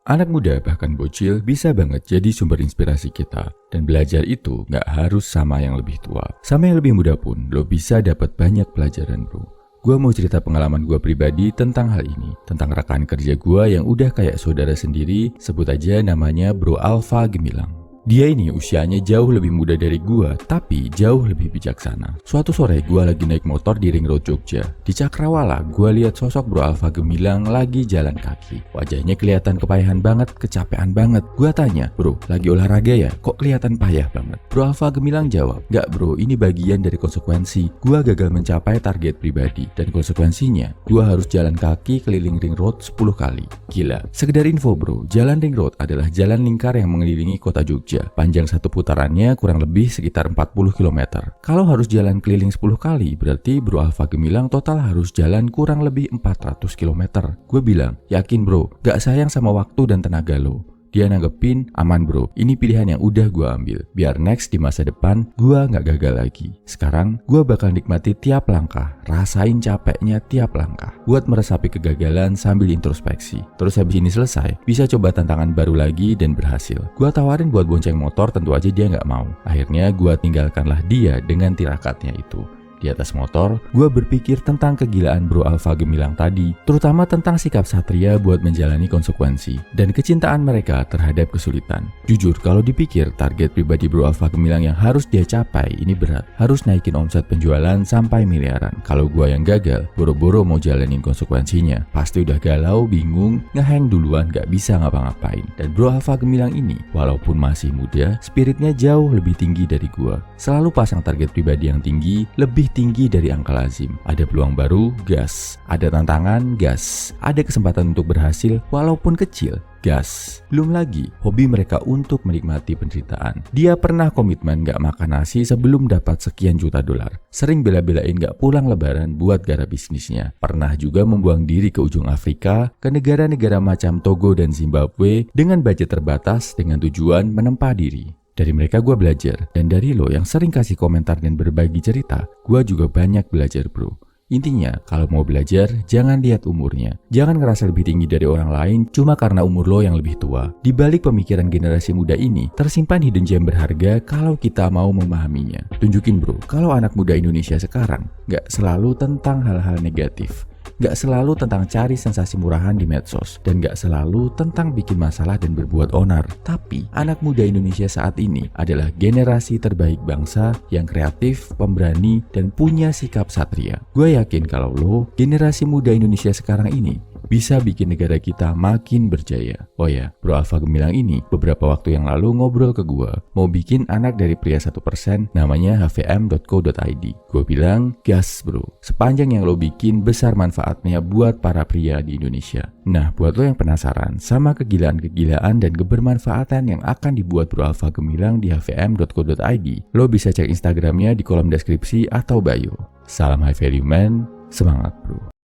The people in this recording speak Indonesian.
Anak muda bahkan bocil bisa banget jadi sumber inspirasi kita. Dan belajar itu nggak harus sama yang lebih tua. Sama yang lebih muda pun lo bisa dapat banyak pelajaran bro. Gua mau cerita pengalaman gua pribadi tentang hal ini. Tentang rekan kerja gua yang udah kayak saudara sendiri. Sebut aja namanya Bro Alfa Gemilang. Dia ini usianya jauh lebih muda dari gua, tapi jauh lebih bijaksana. Suatu sore gua lagi naik motor di Ring Road Jogja. Di Cakrawala, gua lihat sosok Bro Alfa Gemilang lagi jalan kaki. Wajahnya kelihatan kepayahan banget, kecapean banget. Gua tanya, "Bro, lagi olahraga ya? Kok kelihatan payah banget?" Bro Alfa Gemilang jawab, "Nggak bro, ini bagian dari konsekuensi. Gua gagal mencapai target pribadi. Dan konsekuensinya, gua harus jalan kaki keliling Ring Road 10 kali. Gila. Sekedar info bro, jalan Ring Road adalah jalan lingkar yang mengelilingi kota Jogja. Panjang satu putarannya kurang lebih sekitar 40 km. Kalau harus jalan keliling 10 kali, berarti Bro Alfa Gemilang total harus jalan kurang lebih 400 km. Gue bilang, yakin bro, gak sayang sama waktu dan tenaga lo. Dia nanggepin, aman bro, ini pilihan yang udah gue ambil. Biar next di masa depan, gue gak gagal lagi. Sekarang, gue bakal nikmati tiap langkah, rasain capeknya tiap langkah. Buat meresapi kegagalan sambil introspeksi. Terus habis ini selesai, bisa coba tantangan baru lagi dan berhasil. Gue tawarin buat bonceng motor, tentu aja dia gak mau. Akhirnya gue tinggalkanlah dia dengan tirakatnya itu. Di atas motor, gue berpikir tentang kegilaan Bro Alfa Gemilang tadi, terutama tentang sikap Satria buat menjalani konsekuensi dan kecintaan mereka terhadap kesulitan. Jujur, kalau dipikir target pribadi Bro Alfa Gemilang yang harus dia capai ini berat, harus naikin omset penjualan sampai miliaran. Kalau gue yang gagal, boro-boro mau jalanin konsekuensinya, pasti udah galau, bingung, ngehang duluan, gak bisa ngapa-ngapain. Dan Bro Alfa Gemilang ini, walaupun masih muda, spiritnya jauh lebih tinggi dari gue. Selalu pasang target pribadi yang tinggi, lebih tinggi dari angka lazim. Ada peluang baru, gas. Ada tantangan, gas. Ada kesempatan untuk berhasil, walaupun kecil, gas. Belum lagi hobi mereka untuk menikmati penderitaan. Dia pernah komitmen gak makan nasi sebelum dapat sekian juta dolar. Sering bela-belain gak pulang lebaran buat garap bisnisnya. Pernah juga membuang diri ke ujung Afrika, ke negara-negara macam Togo dan Zimbabwe dengan budget terbatas dengan tujuan menempa diri. Dari mereka gue belajar, dan dari lo yang sering kasih komentar dan berbagi cerita, gue juga banyak belajar bro. Intinya, kalau mau belajar, jangan lihat umurnya. Jangan ngerasa lebih tinggi dari orang lain cuma karena umur lo yang lebih tua. Di balik pemikiran generasi muda ini, tersimpan hidden gem berharga kalau kita mau memahaminya. Tunjukin bro, kalau anak muda Indonesia sekarang, gak selalu tentang hal-hal negatif. Gak selalu tentang cari sensasi murahan di medsos. Dan gak selalu tentang bikin masalah dan berbuat onar. Tapi anak muda Indonesia saat ini adalah generasi terbaik bangsa yang kreatif, pemberani, dan punya sikap satria. Gue yakin kalau lo, generasi muda Indonesia sekarang ini, bisa bikin negara kita makin berjaya. Oh ya, Bro Alfa Gemilang ini beberapa waktu yang lalu ngobrol ke gue, mau bikin anak dari pria 1% namanya hvm.co.id. Gue bilang, gas bro, sepanjang yang lo bikin besar manfaatnya buat para pria di Indonesia. Nah, buat lo yang penasaran sama kegilaan-kegilaan dan kebermanfaatan yang akan dibuat Bro Alfa Gemilang di hvm.co.id, lo bisa cek Instagramnya di kolom deskripsi atau bio. Salam high value man, semangat bro.